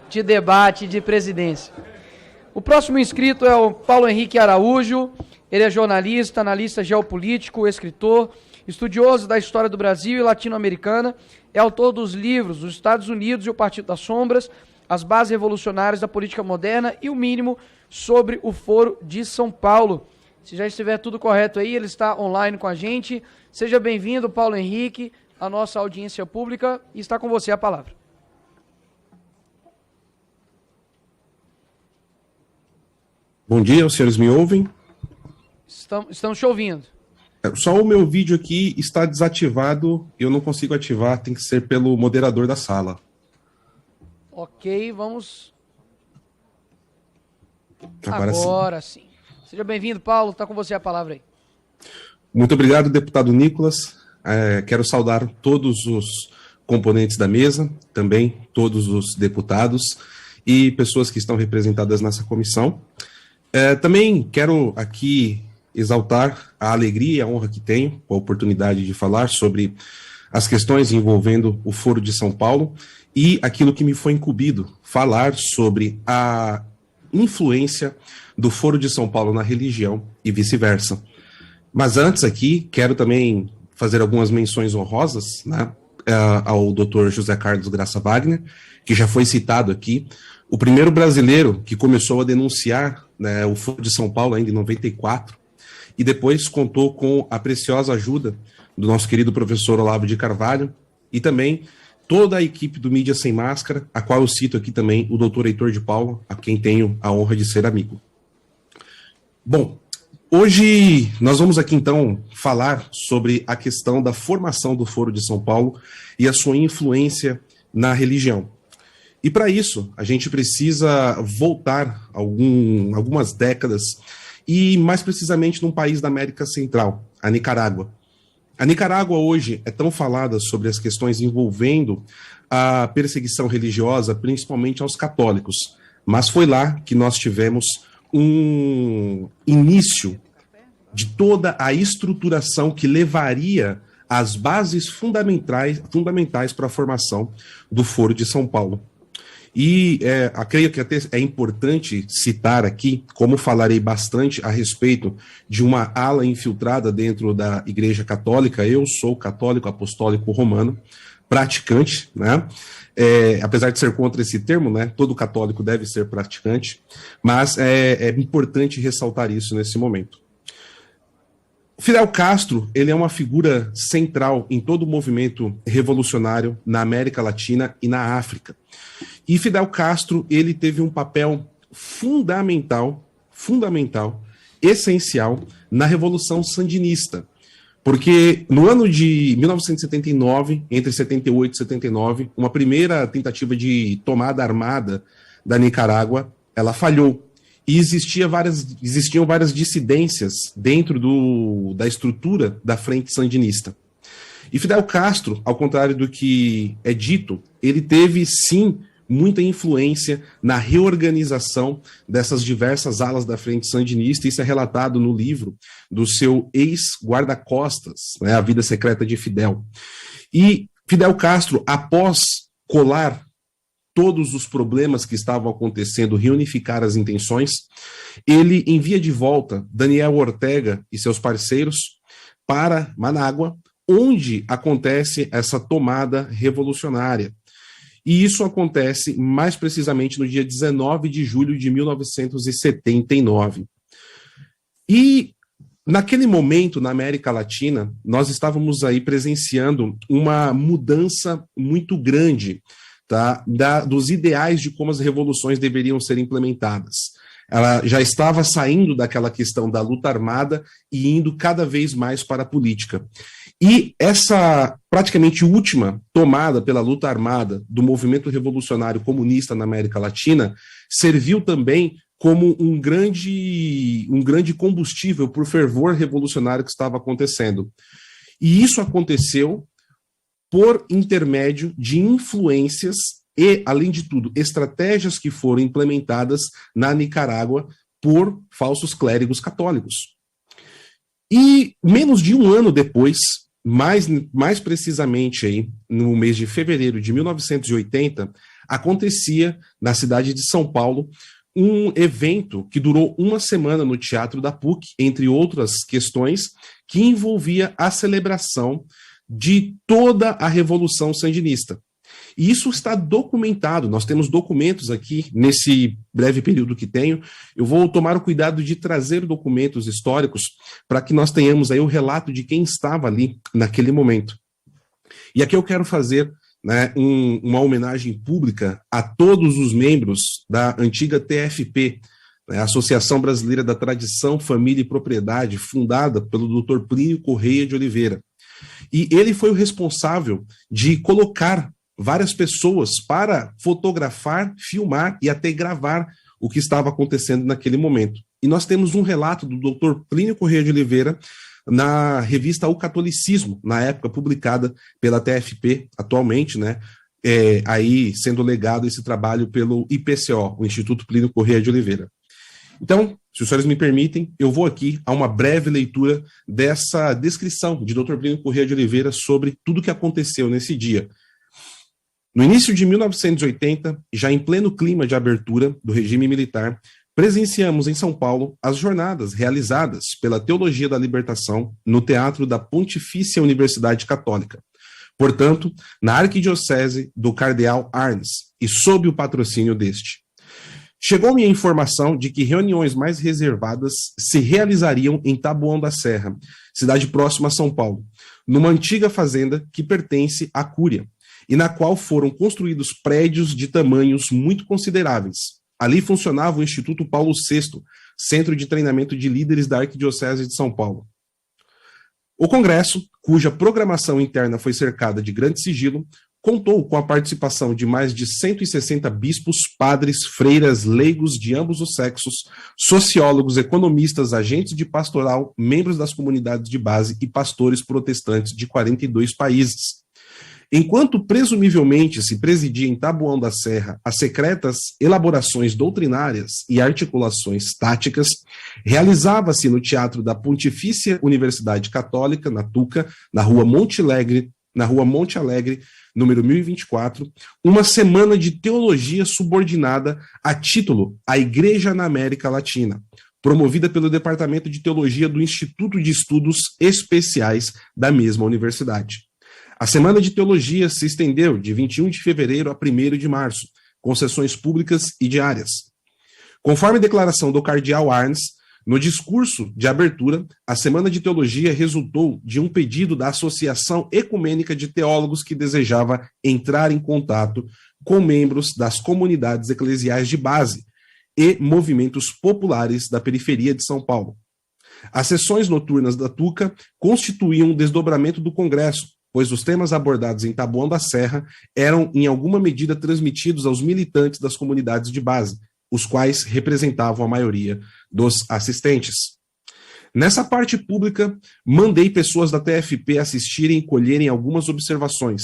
de debate de presidência. O próximo inscrito é o Paulo Henrique Araújo. Ele é jornalista, analista geopolítico, escritor, estudioso da história do Brasil e latino-americana, é autor dos livros Os Estados Unidos e o Partido das Sombras, As Bases Revolucionárias da Política Moderna e o Mínimo sobre o Foro de São Paulo. Se já estiver tudo correto aí, ele está online com a gente. Seja bem-vindo, Paulo Henrique, à nossa audiência pública, e está com você a palavra. Bom dia, os senhores me ouvem? Estamos te ouvindo. Só o meu vídeo aqui está desativado, eu não consigo ativar, tem que ser pelo moderador da sala. Ok, vamos... Agora sim. Seja bem-vindo, Paulo, está com você a palavra aí. Muito obrigado, deputado Nicolas. Quero saudar todos os componentes da mesa, também todos os deputados e pessoas que estão representadas nessa comissão. Também quero aqui exaltar a alegria e a honra que tenho com a oportunidade de falar sobre as questões envolvendo o Foro de São Paulo e aquilo que me foi incumbido, falar sobre a influência do Foro de São Paulo na religião e vice-versa. Mas antes aqui, quero também fazer algumas menções honrosas, né, ao Dr. José Carlos Graça Wagner, que já foi citado aqui, o primeiro brasileiro que começou a denunciar, né, o Foro de São Paulo ainda em 94, e depois contou com a preciosa ajuda do nosso querido professor Olavo de Carvalho, e também toda a equipe do Mídia Sem Máscara, a qual eu cito aqui também o doutor Heitor de Paula, a quem tenho a honra de ser amigo. Bom, hoje nós vamos aqui então falar sobre a questão da formação do Foro de São Paulo e a sua influência na religião. E para isso, a gente precisa voltar algumas décadas e mais precisamente num país da América Central, a Nicarágua. A Nicarágua hoje é tão falada sobre as questões envolvendo a perseguição religiosa, principalmente aos católicos, mas foi lá que nós tivemos um início de toda a estruturação que levaria às bases fundamentais para a formação do Foro de São Paulo. E creio que até é importante citar aqui, como falarei bastante a respeito de uma ala infiltrada dentro da Igreja Católica. Eu sou católico apostólico romano, praticante, né? Apesar de ser contra esse termo, né? Todo católico deve ser praticante, mas é importante ressaltar isso nesse momento. Fidel Castro, ele é uma figura central em todo o movimento revolucionário na América Latina e na África. E Fidel Castro, ele teve um papel fundamental, essencial, na Revolução Sandinista. Porque no ano de 1979, entre 78 e 79, uma primeira tentativa de tomada armada da Nicarágua, ela falhou. E existiam várias dissidências dentro da estrutura da Frente Sandinista. E Fidel Castro, ao contrário do que é dito, ele teve, sim, muita influência na reorganização dessas diversas alas da Frente Sandinista. Isso é relatado no livro do seu ex-guarda-costas, né, A Vida Secreta de Fidel. E Fidel Castro, após colar todos os problemas que estavam acontecendo, reunificar as intenções, ele envia de volta Daniel Ortega e seus parceiros para Manágua, onde acontece essa tomada revolucionária. E isso acontece mais precisamente no dia 19 de julho de 1979. E naquele momento, na América Latina, nós estávamos aí presenciando uma mudança muito grande, tá, dos ideais de como as revoluções deveriam ser implementadas. Ela já estava saindo daquela questão da luta armada e indo cada vez mais para a política. E essa praticamente última tomada pela luta armada do movimento revolucionário comunista na América Latina serviu também como um grande combustível para o fervor revolucionário que estava acontecendo. E isso aconteceu por intermédio de influências e, além de tudo, estratégias que foram implementadas na Nicarágua por falsos clérigos católicos. E menos de um ano depois, mais precisamente aí, no mês de fevereiro de 1980, acontecia na cidade de São Paulo um evento que durou uma semana no Teatro da PUC, entre outras questões, que envolvia a celebração de toda a Revolução Sandinista. E isso está documentado, nós temos documentos aqui, nesse breve período que tenho. Eu vou tomar o cuidado de trazer documentos históricos para que nós tenhamos aí o relato de quem estava ali naquele momento. E aqui eu quero fazer, né, uma homenagem pública a todos os membros da antiga TFP, né, Associação Brasileira da Tradição, Família e Propriedade, fundada pelo Dr. Plínio Correia de Oliveira. E ele foi o responsável de colocar várias pessoas para fotografar, filmar e até gravar o que estava acontecendo naquele momento. E nós temos um relato do Dr. Plínio Correia de Oliveira na revista O Catolicismo, na época publicada pela TFP, atualmente, né, aí sendo legado esse trabalho pelo IPCO, o Instituto Plínio Correia de Oliveira. Então, se os senhores me permitem, eu vou aqui a uma breve leitura dessa descrição de Dr. Plínio Correia de Oliveira sobre tudo o que aconteceu nesse dia. No início de 1980, já em pleno clima de abertura do regime militar, presenciamos em São Paulo as jornadas realizadas pela Teologia da Libertação no Teatro da Pontifícia Universidade Católica, portanto, na Arquidiocese do Cardeal Arnes, e sob o patrocínio deste. Chegou-me a informação de que reuniões mais reservadas se realizariam em Taboão da Serra, cidade próxima a São Paulo, numa antiga fazenda que pertence à Cúria, e na qual foram construídos prédios de tamanhos muito consideráveis. Ali funcionava o Instituto Paulo VI, centro de treinamento de líderes da Arquidiocese de São Paulo. O congresso, cuja programação interna foi cercada de grande sigilo, contou com a participação de mais de 160 bispos, padres, freiras, leigos de ambos os sexos, sociólogos, economistas, agentes de pastoral, membros das comunidades de base e pastores protestantes de 42 países. Enquanto presumivelmente se presidia em Taboão da Serra as secretas elaborações doutrinárias e articulações táticas, realizava-se no Teatro da Pontifícia Universidade Católica, na Tuca, na Rua Monte Alegre, número 1024, uma semana de teologia subordinada a título A Igreja na América Latina, promovida pelo Departamento de Teologia do Instituto de Estudos Especiais da mesma universidade. A Semana de Teologia se estendeu de 21 de fevereiro a 1º de março, com sessões públicas e diárias. Conforme declaração do Cardeal Arnes, no discurso de abertura, a Semana de Teologia resultou de um pedido da Associação Ecumênica de Teólogos que desejava entrar em contato com membros das comunidades eclesiais de base e movimentos populares da periferia de São Paulo. As sessões noturnas da Tuca constituíam um desdobramento do Congresso, pois os temas abordados em Taboão da Serra eram, em alguma medida, transmitidos aos militantes das comunidades de base, os quais representavam a maioria dos assistentes. Nessa parte pública, mandei pessoas da TFP assistirem e colherem algumas observações.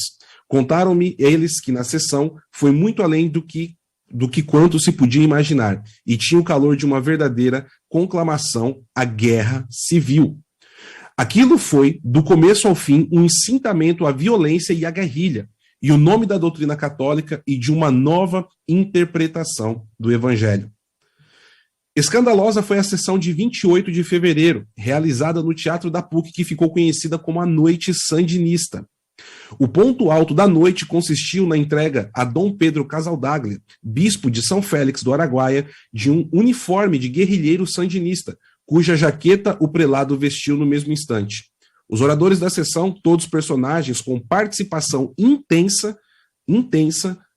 Contaram-me eles que na sessão foi muito além do que quanto se podia imaginar, e tinha o calor de uma verdadeira conclamação à guerra civil. Aquilo foi, do começo ao fim, um incitamento à violência e à guerrilha, e o nome da doutrina católica e de uma nova interpretação do Evangelho. Escandalosa foi a sessão de 28 de fevereiro, realizada no Teatro da PUC, que ficou conhecida como a Noite Sandinista. O ponto alto da noite consistiu na entrega a Dom Pedro Casaldaglia, bispo de São Félix do Araguaia, de um uniforme de guerrilheiro sandinista, cuja jaqueta o prelado vestiu no mesmo instante. Os oradores da sessão, todos personagens com participação intensa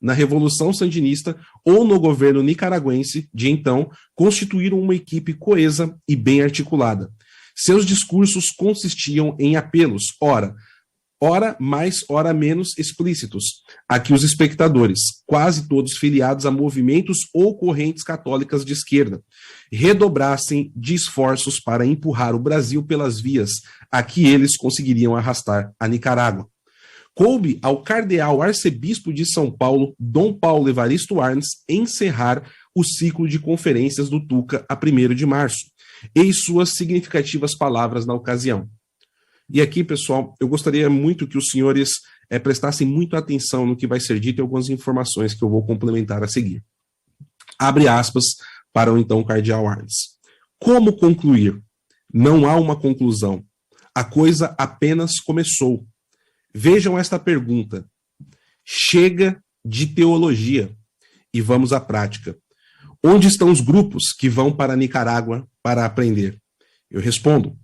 na Revolução Sandinista ou no governo nicaragüense de então, constituíram uma equipe coesa e bem articulada. Seus discursos consistiam em apelos, ora mais, ora menos explícitos, a que os espectadores, quase todos filiados a movimentos ou correntes católicas de esquerda, redobrassem de esforços para empurrar o Brasil pelas vias a que eles conseguiriam arrastar a Nicarágua. Coube ao cardeal arcebispo de São Paulo, Dom Paulo Evaristo Arnes, encerrar o ciclo de conferências do Tuca a 1º de março, e suas significativas palavras na ocasião. E aqui, pessoal, eu gostaria muito que os senhores prestassem muita atenção no que vai ser dito e algumas informações que eu vou complementar a seguir. Abre aspas para o então cardeal Arnes. Como concluir? Não há uma conclusão. A coisa apenas começou. Vejam esta pergunta. Chega de teologia e vamos à prática. Onde estão os grupos que vão para Nicarágua para aprender? Eu respondo.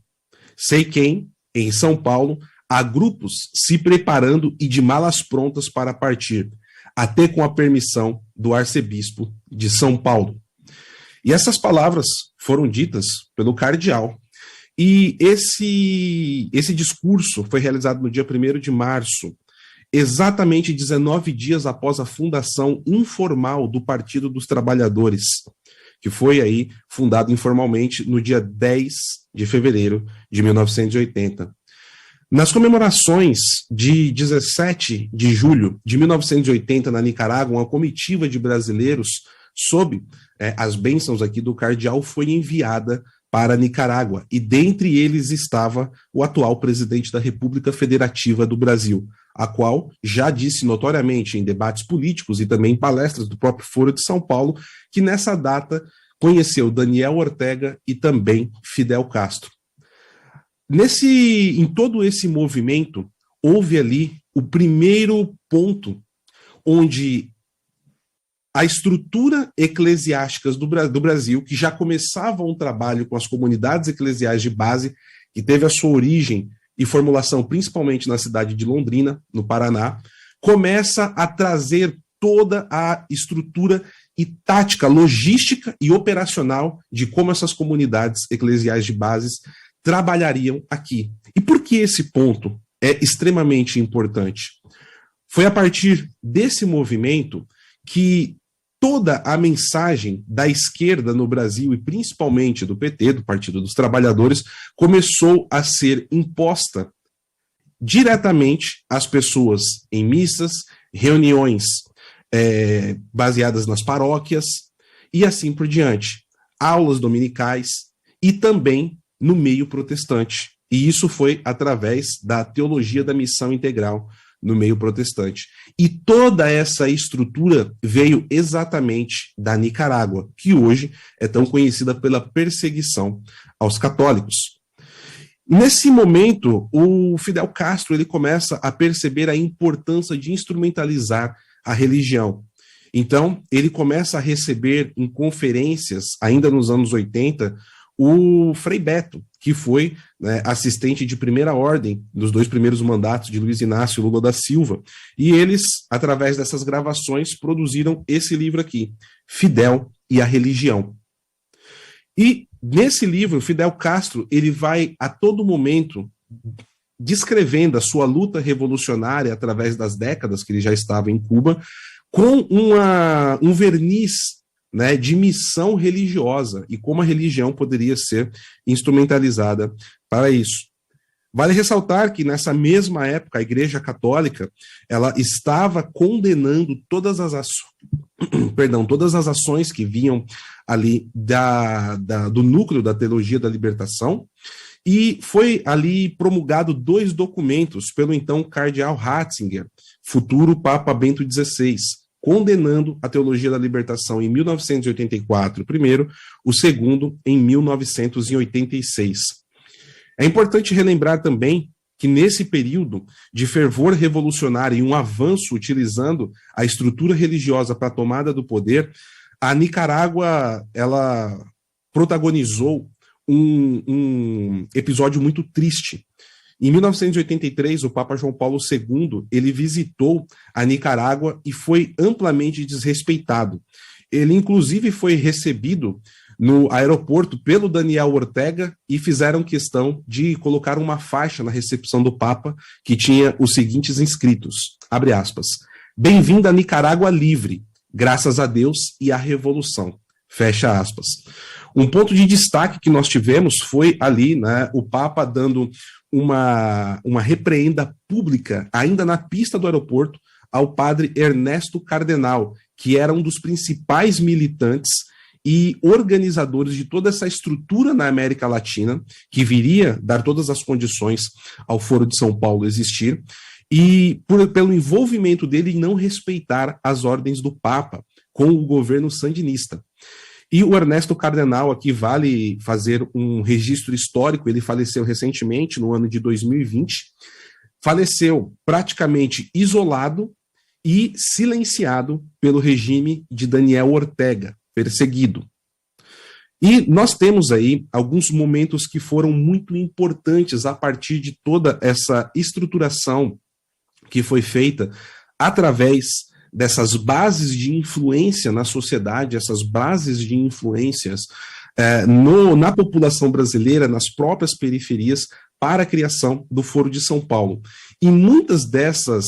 Sei quem, em São Paulo, há grupos se preparando e de malas prontas para partir, até com a permissão do arcebispo de São Paulo. E essas palavras foram ditas pelo cardeal. E esse discurso foi realizado no dia 1º de março, exatamente 19 dias após a fundação informal do Partido dos Trabalhadores, que foi aí fundado informalmente no dia 10 de fevereiro de 1980. Nas comemorações de 17 de julho de 1980 na Nicarágua, uma comitiva de brasileiros, sob as bênçãos aqui do cardeal, foi enviada para a Nicarágua, e dentre eles estava o atual presidente da República Federativa do Brasil, a qual já disse notoriamente em debates políticos e também em palestras do próprio Foro de São Paulo, que nessa data conheceu Daniel Ortega e também Fidel Castro. Em todo esse movimento, houve ali o primeiro ponto onde a estrutura eclesiástica do Brasil, que já começava um trabalho com as comunidades eclesiais de base, que teve a sua origem e formulação principalmente na cidade de Londrina, no Paraná, começa a trazer toda a estrutura e tática, logística e operacional de como essas comunidades eclesiais de bases trabalhariam aqui. E por que esse ponto é extremamente importante? Foi a partir desse movimento que toda a mensagem da esquerda no Brasil, e principalmente do PT, do Partido dos Trabalhadores, começou a ser imposta diretamente às pessoas em missas, reuniões baseadas nas paróquias, e assim por diante. Aulas dominicais e também no meio protestante. E isso foi através da teologia da missão integral no meio protestante. E toda essa estrutura veio exatamente da Nicarágua, que hoje é tão conhecida pela perseguição aos católicos. Nesse momento, o Fidel Castro ele começa a perceber a importância de instrumentalizar a religião. Então, ele começa a receber em conferências, ainda nos anos 80, o Frei Beto, que foi assistente de primeira ordem dos 2 primeiros mandatos de Luiz Inácio Lula da Silva. E eles, através dessas gravações, produziram esse livro aqui, Fidel e a Religião. E nesse livro, Fidel Castro ele vai a todo momento descrevendo a sua luta revolucionária através das décadas que ele já estava em Cuba, com um verniz de missão religiosa e como a religião poderia ser instrumentalizada para isso. Vale ressaltar que nessa mesma época a Igreja Católica ela estava condenando todas as ações que vinham ali do núcleo da teologia da libertação, e foi ali promulgado 2 documentos pelo então cardeal Ratzinger, futuro Papa Bento XVI, condenando a teologia da libertação em 1984, primeiro, o segundo em 1986. É importante relembrar também que nesse período de fervor revolucionário e um avanço utilizando a estrutura religiosa para a tomada do poder, a Nicarágua ela protagonizou um episódio muito triste. Em 1983, o Papa João Paulo II, ele visitou a Nicarágua e foi amplamente desrespeitado. Ele, inclusive, foi recebido no aeroporto pelo Daniel Ortega e fizeram questão de colocar uma faixa na recepção do Papa que tinha os seguintes inscritos, abre aspas, bem-vindo a Nicarágua livre, graças a Deus e à Revolução, fecha aspas. Um ponto de destaque que nós tivemos foi ali, o Papa dando uma repreenda pública, ainda na pista do aeroporto, ao padre Ernesto Cardenal, que era um dos principais militantes e organizadores de toda essa estrutura na América Latina, que viria dar todas as condições ao Foro de São Paulo existir, e pelo envolvimento dele em não respeitar as ordens do Papa com o governo sandinista. E o Ernesto Cardenal, aqui vale fazer um registro histórico, ele faleceu recentemente, no ano de 2020, faleceu praticamente isolado e silenciado pelo regime de Daniel Ortega, perseguido. E nós temos aí alguns momentos que foram muito importantes a partir de toda essa estruturação que foi feita através dessas bases de influência na sociedade, essas bases de influências na população brasileira, nas próprias periferias, para a criação do Foro de São Paulo. E muitas dessas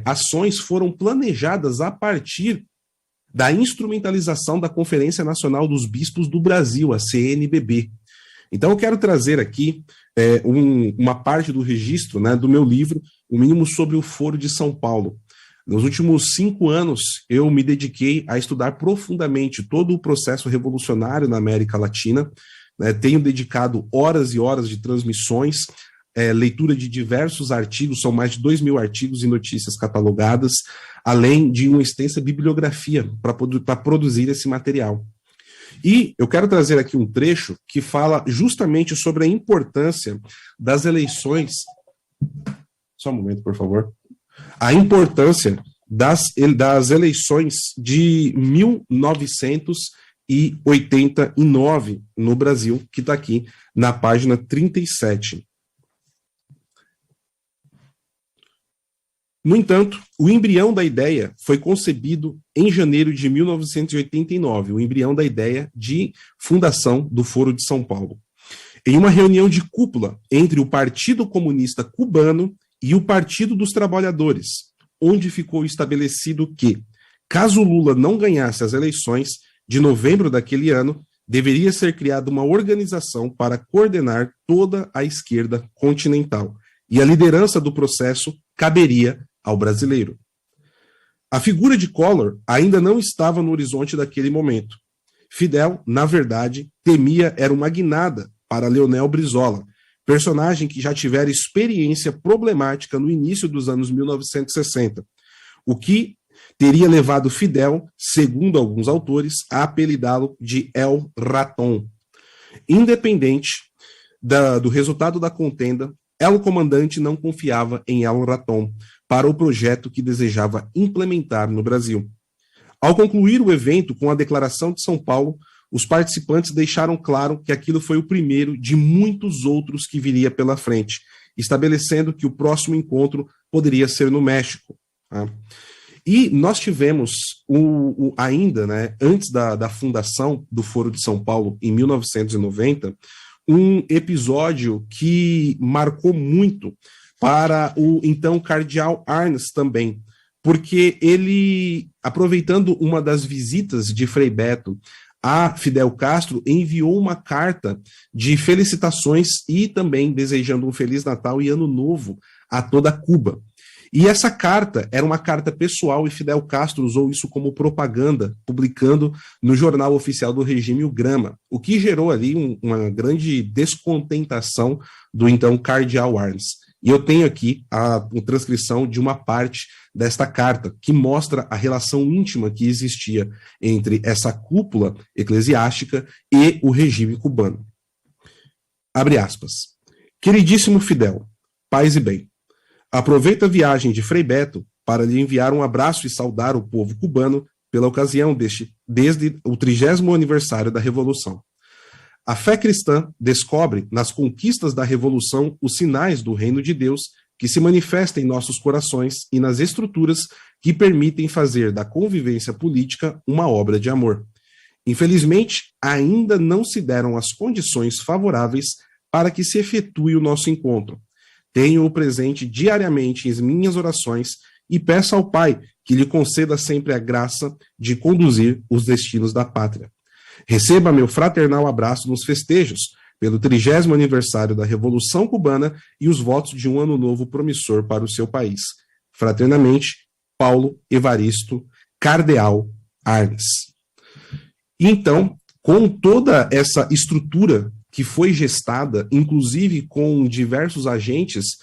ações foram planejadas a partir da instrumentalização da Conferência Nacional dos Bispos do Brasil, a CNBB. Então eu quero trazer aqui uma parte do registro, né, do meu livro, O Mínimo sobre o Foro de São Paulo. Nos últimos 5 anos, eu me dediquei a estudar profundamente todo o processo revolucionário na América Latina. Tenho dedicado horas e horas de transmissões, leitura de diversos artigos, são mais de 2.000 artigos e notícias catalogadas, além de uma extensa bibliografia para produzir esse material. E eu quero trazer aqui um trecho que fala justamente sobre a importância das eleições. Só um momento, por favor. A importância das eleições de 1989 no Brasil, que está aqui na página 37. No entanto, o embrião da ideia foi concebido em janeiro de 1989, o embrião da ideia de fundação do Foro de São Paulo, em uma reunião de cúpula entre o Partido Comunista Cubano e o Partido dos Trabalhadores, onde ficou estabelecido que, caso Lula não ganhasse as eleições de novembro daquele ano, deveria ser criada uma organização para coordenar toda a esquerda continental, e a liderança do processo caberia ao brasileiro. A figura de Collor ainda não estava no horizonte daquele momento. Fidel, na verdade, temia era uma guinada para Leonel Brizola, personagem que já tivera experiência problemática no início dos anos 1960, o que teria levado Fidel, segundo alguns autores, a apelidá-lo de El Ratón. Independente do resultado da contenda, El Comandante não confiava em El Ratón para o projeto que desejava implementar no Brasil. Ao concluir o evento com a Declaração de São Paulo, os participantes deixaram claro que aquilo foi o primeiro de muitos outros que viria pela frente, estabelecendo que o próximo encontro poderia ser no México. Tá? E nós tivemos ainda, né, antes da fundação do Foro de São Paulo, em 1990, um episódio que marcou muito para o então cardeal Arnes também, porque ele, aproveitando uma das visitas de Frei Beto a Fidel Castro, enviou uma carta de felicitações e também desejando um Feliz Natal e Ano Novo a toda Cuba. E essa carta era uma carta pessoal e Fidel Castro usou isso como propaganda, publicando no jornal oficial do regime, o Grama, o que gerou ali uma grande descontentação do então cardeal Arnes. E eu tenho aqui a transcrição de uma parte desta carta, que mostra a relação íntima que existia entre essa cúpula eclesiástica e o regime cubano. Abre aspas. Queridíssimo Fidel, paz e bem. Aproveito a viagem de Frei Beto para lhe enviar um abraço e saudar o povo cubano pela ocasião desde o 30º aniversário da Revolução. A fé cristã descobre nas conquistas da Revolução os sinais do reino de Deus que se manifesta em nossos corações e nas estruturas que permitem fazer da convivência política uma obra de amor. Infelizmente, ainda não se deram as condições favoráveis para que se efetue o nosso encontro. Tenho-o presente diariamente em minhas orações e peço ao Pai que lhe conceda sempre a graça de conduzir os destinos da pátria. Receba meu fraternal abraço nos festejos pelo 30º aniversário da Revolução Cubana e os votos de um ano novo promissor para o seu país. Fraternamente, Paulo Evaristo Cardeal Arnes. Então, com toda essa estrutura que foi gestada, inclusive com diversos agentes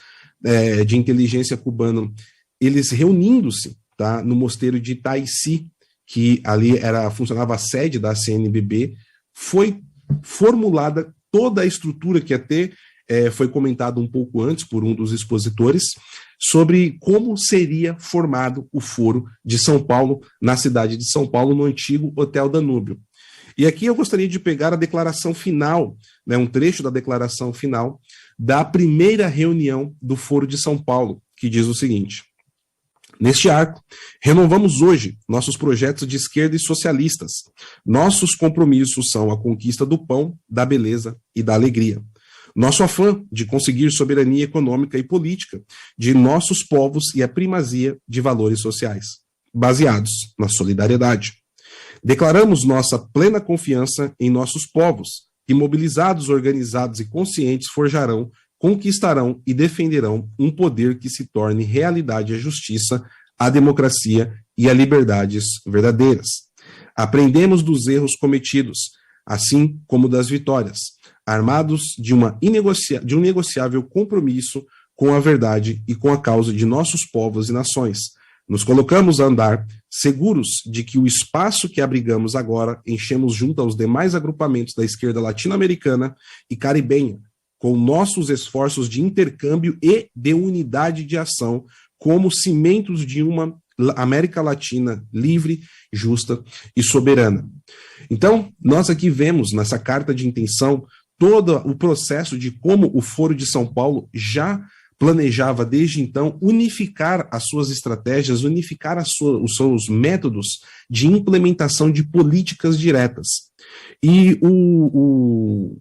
de inteligência cubano, eles reunindo-se, tá, no mosteiro de Itaici, que ali funcionava a sede da CNBB, foi formulada toda a estrutura que ia ter, foi comentado um pouco antes por um dos expositores, sobre como seria formado o Foro de São Paulo, na cidade de São Paulo, no antigo Hotel Danúbio. E aqui eu gostaria de pegar a declaração final, né, um trecho da declaração final da primeira reunião do Foro de São Paulo, que diz o seguinte: neste arco, renovamos hoje nossos projetos de esquerda e socialistas. Nossos compromissos são a conquista do pão, da beleza e da alegria. Nosso afã de conseguir soberania econômica e política de nossos povos e a primazia de valores sociais, baseados na solidariedade. Declaramos nossa plena confiança em nossos povos, que mobilizados, organizados e conscientes forjarão, conquistarão e defenderão um poder que se torne realidade a justiça, a democracia e as liberdades verdadeiras. Aprendemos dos erros cometidos, assim como das vitórias, armados de um inegociável compromisso com a verdade e com a causa de nossos povos e nações. Nos colocamos a andar, seguros de que o espaço que abrigamos agora enchemos junto aos demais agrupamentos da esquerda latino-americana e caribenha, com nossos esforços de intercâmbio e de unidade de ação como cimentos de uma América Latina livre, justa e soberana. Então, nós aqui vemos nessa carta de intenção todo o processo de como o Foro de São Paulo já planejava desde então unificar as suas estratégias, unificar os seus métodos de implementação de políticas diretas. E o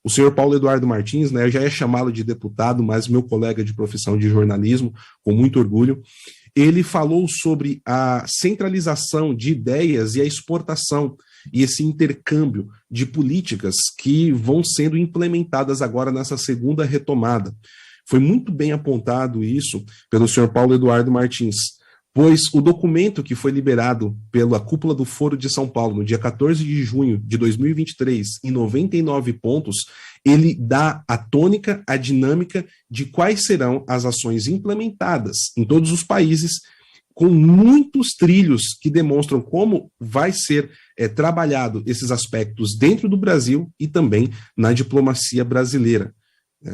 senhor Paulo Eduardo Martins, né, eu já ia chamá-lo de deputado, mas meu colega de profissão de jornalismo, com muito orgulho, ele falou sobre a centralização de ideias e a exportação e esse intercâmbio de políticas que vão sendo implementadas agora nessa segunda retomada. Foi muito bem apontado isso pelo senhor Paulo Eduardo Martins, pois o documento que foi liberado pela cúpula do Foro de São Paulo no dia 14 de junho de 2023, em 99 pontos, ele dá a tônica, a dinâmica de quais serão as ações implementadas em todos os países, com muitos trilhos que demonstram como vai ser trabalhado esses aspectos dentro do Brasil e também na diplomacia brasileira.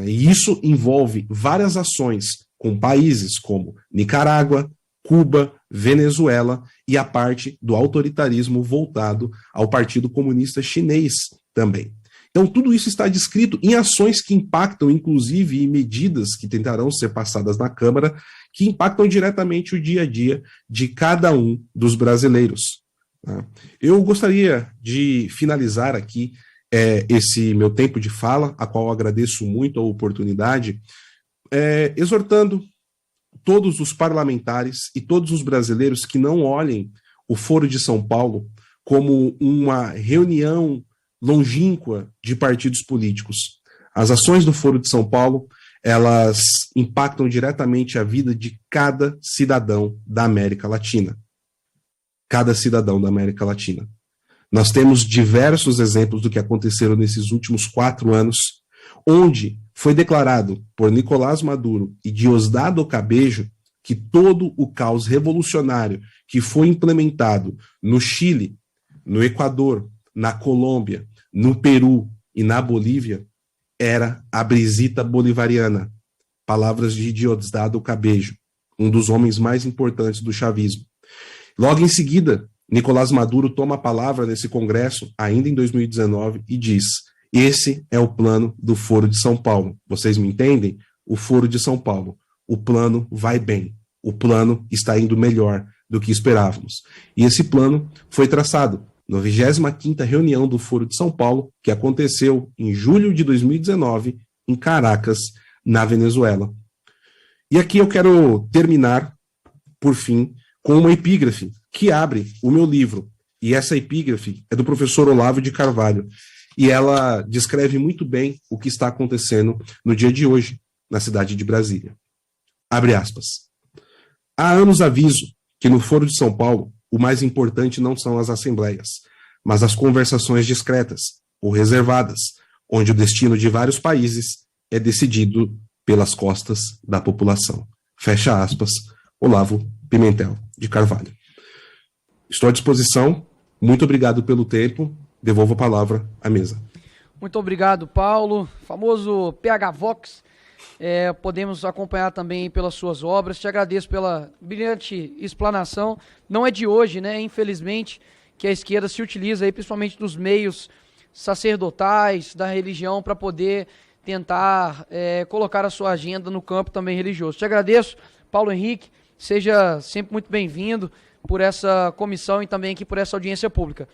E isso envolve várias ações com países como Nicarágua, Cuba, Venezuela e a parte do autoritarismo voltado ao Partido Comunista Chinês também. Então, tudo isso está descrito em ações que impactam, inclusive, em medidas que tentarão ser passadas na Câmara, que impactam diretamente o dia a dia de cada um dos brasileiros. Eu gostaria de finalizar aqui esse meu tempo de fala, a qual eu agradeço muito a oportunidade, exortando todos os parlamentares e todos os brasileiros que não olhem o Foro de São Paulo como uma reunião longínqua de partidos políticos. As ações do Foro de São Paulo, elas impactam diretamente a vida de cada cidadão da América Latina. Cada cidadão da América Latina. Nós temos diversos exemplos do que aconteceram nesses últimos 4 anos, onde foi declarado por Nicolás Maduro e Diosdado Cabejo que todo o caos revolucionário que foi implementado no Chile, no Equador, na Colômbia, no Peru e na Bolívia era a brisita bolivariana. Palavras de Diosdado Cabejo, um dos homens mais importantes do chavismo. Logo em seguida, Nicolás Maduro toma a palavra nesse congresso, ainda em 2019, e diz: esse é o plano do Foro de São Paulo. Vocês me entendem? O Foro de São Paulo. O plano vai bem. O plano está indo melhor do que esperávamos. E esse plano foi traçado na 25ª reunião do Foro de São Paulo, que aconteceu em julho de 2019, em Caracas, na Venezuela. E aqui eu quero terminar, por fim, com uma epígrafe que abre o meu livro. E essa epígrafe é do professor Olavo de Carvalho. E ela descreve muito bem o que está acontecendo no dia de hoje, na cidade de Brasília. Abre aspas. Há anos aviso que no Foro de São Paulo, o mais importante não são as assembleias, mas as conversações discretas ou reservadas, onde o destino de vários países é decidido pelas costas da população. Fecha aspas, Olavo Pimentel de Carvalho. Estou à disposição. Muito obrigado pelo tempo. Devolvo a palavra à mesa. Muito obrigado, Paulo. Famoso PH Vox. Podemos acompanhar também pelas suas obras. Te agradeço pela brilhante explanação. Não é de hoje, né? Infelizmente, que a esquerda se utiliza aí, principalmente dos meios sacerdotais, da religião, para poder tentar colocar a sua agenda no campo também religioso. Te agradeço, Paulo Henrique. Seja sempre muito bem-vindo por essa comissão e também aqui por essa audiência pública.